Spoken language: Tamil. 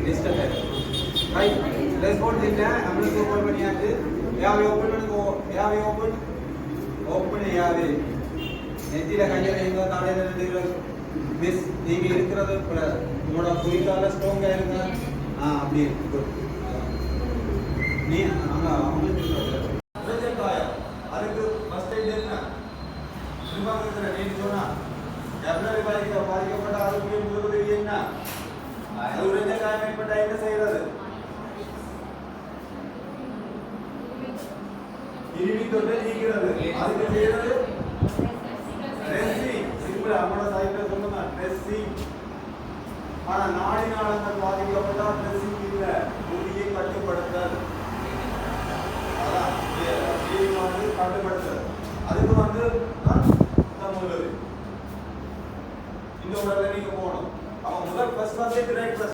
டிஸ்டன்ஸ் ரைட் ரெஸ்பான்ஸ் இல்ல நம்மளுக்கு ஓபன் பண்ணியாச்சு யாவே ஓபன் பண்ணுங்க யாவே ஓபன் யாவே நெத்தில கையில எங்க தாடையில இருந்து மிஸ் நீங்க இருக்கிறது உங்களோட புரிதால ஸ்ட்ராங்கா இருங்க அப்படி குட் நீ அங்க அவங்களுக்கு அதுக்கு ஃபர்ஸ்ட் எய்ட் என்ன சும்மாங்கிற நீ சொன்னா டெப்லரி பாதிக்கப்பட்ட அதுக்கு முதல் என்ன அது உடனே காயம் ஏற்பட்ட என்ன செய்யறது இருமி தொட்டை நீக்கிறது அதுக்கு செய்யறது ட்ரெஸ்ஸிங் சிம்பிள் நம்மளோட சைட்ல சொல்லுங்க ட்ரெஸ்ஸிங் ஆனா நாடி நாளங்கள் பாதிக்கப்பட்டா ட்ரெஸ்ஸிங் இல்ல முடியை கட்டுப்படுத்தல் அதான் கட்டுப்படுத்தல் அதுக்கு வந்து முதல் இந்த உடல்ல நீங்க போகணும் அவன் முதல் ஃபர்ஸ்ட்